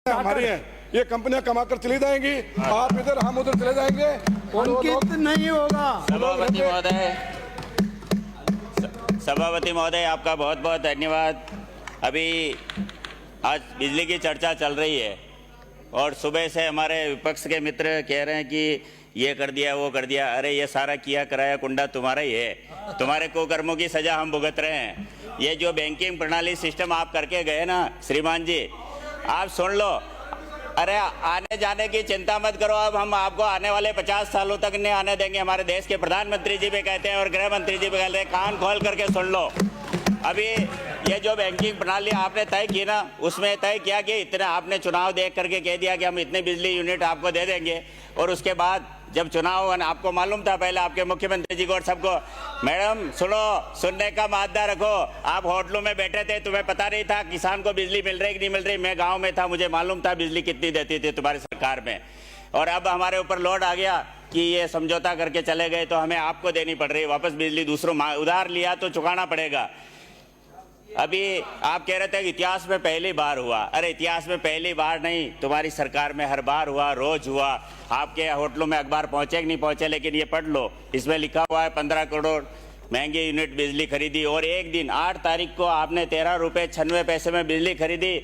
हमारी हैं, ये कंपनियां कमाकर चली जाएंगी, आप इधर हम उधर चले जाएंगे और वो लोग नहीं होगा। सभापति महोदय आपका बहुत बहुत धन्यवाद। अभी आज बिजली की चर्चा चल रही है और सुबह से हमारे विपक्ष के मित्र कह रहे हैं कि ये कर दिया वो कर दिया। अरे ये सारा किया कराया कुंडा तुम्हारा ही है, तुम्हारे कुकर्मों की सजा हम भुगत रहे हैं। ये जो बैंकिंग प्रणाली सिस्टम आप करके गए ना श्रीमान जी, आप सुन लो। अरे आने जाने की चिंता मत करो, अब हम आपको आने वाले 50 सालों तक नहीं आने देंगे। हमारे देश के प्रधानमंत्री जी भी कहते हैं और गृह मंत्री जी भी कहते हैं, कान खोल करके सुन लो। अभी ये जो बैंकिंग प्रणाली आपने तय की ना, उसमें तय किया कि इतना आपने चुनाव देख करके कह दिया कि हम इतने बिजली यूनिट आपको दे देंगे, और उसके बाद जब चुनाव आपको मालूम था पहले आपके मुख्यमंत्री जी को और सबको, मैडम सुनो, सुनने का मादा रखो। आप होटलों में बैठे थे, तुम्हें पता नहीं था किसान को बिजली मिल रही कि नहीं मिल रही। मैं गांव में था, मुझे मालूम था बिजली कितनी देती थी तुम्हारी सरकार में। और अब हमारे ऊपर लोड आ गया कि ये समझौता करके चले गए तो हमें आपको देनी पड़ रही वापस बिजली, दूसरों उधार लिया तो चुकाना पड़ेगा। अभी आप कह रहे थे कि इतिहास में पहली बार हुआ। अरे इतिहास में पहली बार नहीं, तुम्हारी सरकार में हर बार हुआ, रोज हुआ। आपके होटलों में अखबार पहुंचे कि नहीं पहुंचे, लेकिन ये पढ़ लो, इसमें लिखा हुआ है 15 करोड़ महंगी यूनिट बिजली खरीदी। और एक दिन 8 तारीख को आपने 13 रुपये 96 पैसे में बिजली खरीदी।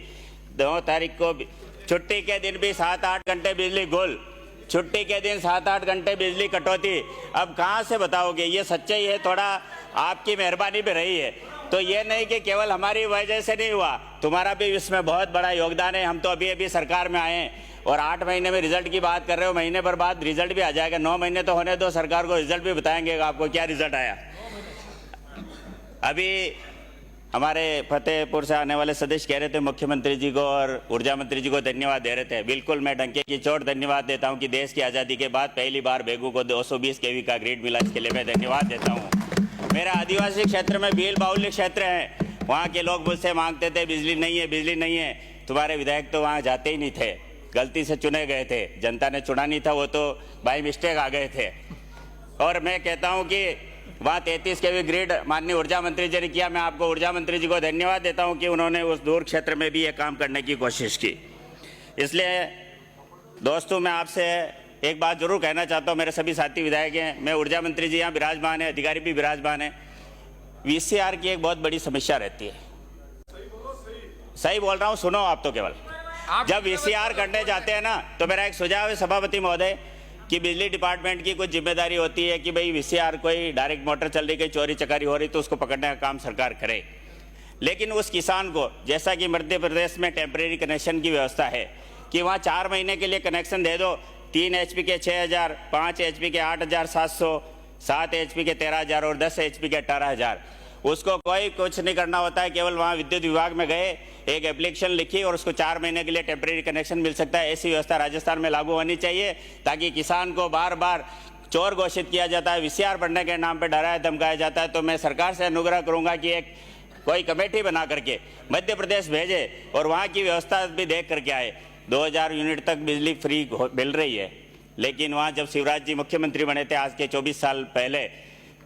2 तारीख को छुट्टी के दिन भी 7-8 घंटे बिजली गुल, छुट्टी के दिन 7-8 घंटे बिजली कटौती। अब कहाँ से बताओगे? ये सच्चाई है, थोड़ा आपकी मेहरबानी भी रही है। तो ये नहीं कि केवल हमारी वजह से नहीं हुआ, तुम्हारा भी इसमें बहुत बड़ा योगदान है। हम तो अभी अभी सरकार में आए हैं और 8 महीने में रिजल्ट की बात कर रहे हो, महीने भर बाद रिजल्ट भी आ जाएगा। 9 महीने तो होने दो, सरकार को रिजल्ट भी बताएंगे आपको क्या रिजल्ट आया। अभी हमारे फतेहपुर से आने वाले सदस्य कह रहे थे मुख्यमंत्री जी को और ऊर्जा मंत्री जी को धन्यवाद दे रहे थे। बिल्कुल मैं डंके की चोट धन्यवाद देता हूं कि देश की आज़ादी के बाद पहली बार बेगू को 220 kV का ग्रिड मिला, इसके लिए मैं धन्यवाद देता हूं। मेरा आदिवासी क्षेत्र में भील बाहुल्य क्षेत्र है, वहाँ के लोग मुझसे मांगते थे बिजली नहीं है, बिजली नहीं है। तुम्हारे विधायक तो वहाँ जाते ही नहीं थे, गलती से चुने गए थे, जनता ने चुना नहीं था, वो तो बाई मिस्टेक आ गए थे। और मैं कहता हूँ कि वहाँ 33 kV ग्रिड माननीय ऊर्जा मंत्री जी ने किया। मैं आपको ऊर्जा मंत्री जी को धन्यवाद देता हूँ कि उन्होंने उस दूर क्षेत्र में भी ये काम करने की कोशिश की। इसलिए दोस्तों मैं आपसे एक बात जरूर कहना चाहता हूँ, मेरे सभी साथी विधायक हैं, मैं ऊर्जा मंत्री जी यहाँ विराजमान है, अधिकारी भी विराजमान है। VCR की एक बहुत बड़ी समस्या रहती है। सही बोल रहा हूँ, सुनो आप तो केवल। जब VCR करने जाते हैं ना, तो मेरा एक सुझाव है सभापति महोदय कि बिजली डिपार्टमेंट की कुछ जिम्मेदारी होती है कि भाई VCR कोई डायरेक्ट मोटर चल रही, कोई चोरी चकारी हो रही तो उसको पकड़ने का काम सरकार करे। लेकिन उस किसान को, जैसा कि मध्य प्रदेश में टेम्परेरी कनेक्शन की व्यवस्था है कि वहाँ 4 महीने के लिए कनेक्शन दे दो, 3 HP के 6000, 5 HP के 8700, 7 HP के 13000 और 10 HP के 18000। उसको कोई कुछ नहीं करना होता है, केवल वहाँ विद्युत विभाग में गए, एक एप्लीकेशन लिखी और उसको 4 महीने के लिए टेम्परेरी कनेक्शन मिल सकता है। ऐसी व्यवस्था राजस्थान में लागू होनी चाहिए, ताकि किसान को बार बार चोर घोषित किया जाता है, VCR बढ़ने के नाम पर डराया धमकाया जाता है। तो मैं सरकार से अनुग्रह करूँगा कि एक कोई कमेटी बना करके मध्य प्रदेश भेजे और वहाँ की व्यवस्था भी देख करके आए। 2000 यूनिट तक बिजली फ्री मिल रही है, लेकिन वहाँ जब शिवराज जी मुख्यमंत्री बने थे आज के 24 साल पहले,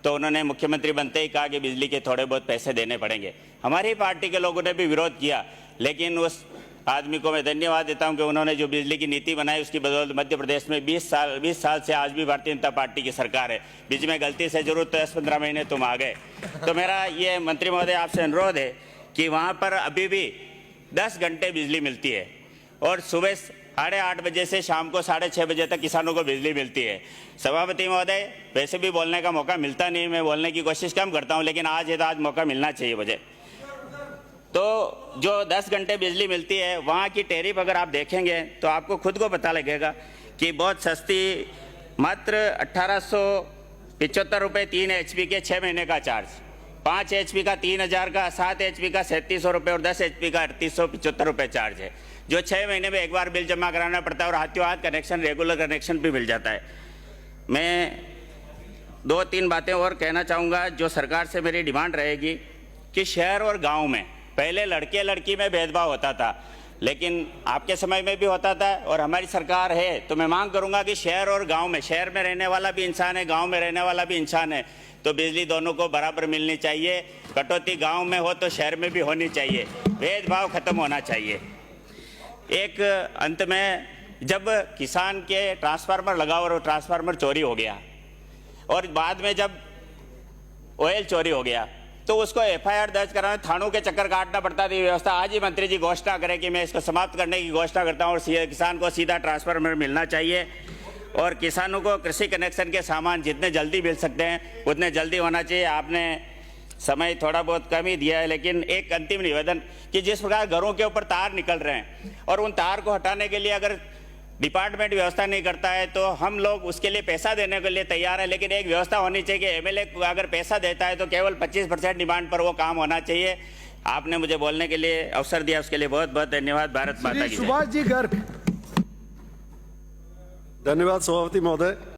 तो उन्होंने मुख्यमंत्री बनते ही कहा कि बिजली के थोड़े बहुत पैसे देने पड़ेंगे। हमारी पार्टी के लोगों ने भी विरोध किया, लेकिन उस आदमी को मैं धन्यवाद देता हूं कि उन्होंने जो बिजली की नीति बनाई उसकी बदौलत मध्य प्रदेश में 20 साल से आज भी भारतीय जनता पार्टी की सरकार है। बीच में गलती से जरूर तो 10-15 महीने तुम आ गए। तो मेरा ये मंत्री महोदय आपसे अनुरोध है कि वहाँ पर अभी भी 10 घंटे बिजली मिलती है और सुबह 8:30 बजे से शाम को 6:30 बजे तक किसानों को बिजली मिलती है। सभापति महोदय, वैसे भी बोलने का मौका मिलता नहीं, मैं बोलने की कोशिश कम करता हूं, लेकिन आज है तो आज मौका मिलना चाहिए मुझे। तो जो 10 घंटे बिजली मिलती है, वहाँ की टैरिफ अगर आप देखेंगे तो आपको खुद को पता लगेगा कि बहुत सस्ती, मात्र 1875 रुपये 3 HP के 6 महीने का चार्ज, 5 HP का 3000 का, 7 HP का 3700 रुपये और 10 HP का 3875 रुपये चार्ज है, जो 6 महीने में एक बार बिल जमा कराना पड़ता है और हाथों हाथ कनेक्शन, रेगुलर कनेक्शन भी मिल जाता है। मैं 2-3 बातें और कहना चाहूँगा जो सरकार से मेरी डिमांड रहेगी कि शहर और गांव में पहले लड़के लड़की में भेदभाव होता था, लेकिन आपके समय में भी होता था और हमारी सरकार है तो मैं मांग करूँगा कि शहर और गाँव में, शहर में रहने वाला भी इंसान है, गाँव में रहने वाला भी इंसान है, तो बिजली दोनों को बराबर मिलनी चाहिए। कटौती गाँव में हो तो शहर में भी होनी चाहिए, भेदभाव खत्म होना चाहिए। एक अंत में जब किसान के ट्रांसफार्मर लगा और ट्रांसफार्मर चोरी हो गया और बाद में जब ऑयल चोरी हो गया तो उसको एफआईआर दर्ज कराने थानों के चक्कर काटना पड़ता थी व्यवस्था। आज ही मंत्री जी घोषणा करें कि मैं इसको समाप्त करने की घोषणा करता हूं और किसान को सीधा ट्रांसफार्मर मिलना चाहिए और किसानों को कृषि कनेक्शन के सामान जितने जल्दी मिल सकते हैं उतने जल्दी होना चाहिए। आपने समय थोड़ा बहुत कम ही दिया है, लेकिन एक अंतिम निवेदन कि जिस प्रकार घरों के ऊपर तार निकल रहे हैं और उन तार को हटाने के लिए अगर डिपार्टमेंट व्यवस्था नहीं करता है तो हम लोग उसके लिए पैसा देने के लिए तैयार है, लेकिन एक व्यवस्था होनी चाहिए कि एमएलए अगर पैसा देता है तो केवल 25% डिमांड पर वो काम होना चाहिए। आपने मुझे बोलने के लिए अवसर दिया, उसके लिए बहुत बहुत धन्यवाद। भारत माता की जय। सुभाष जी गर्ग। धन्यवाद सभापति महोदय।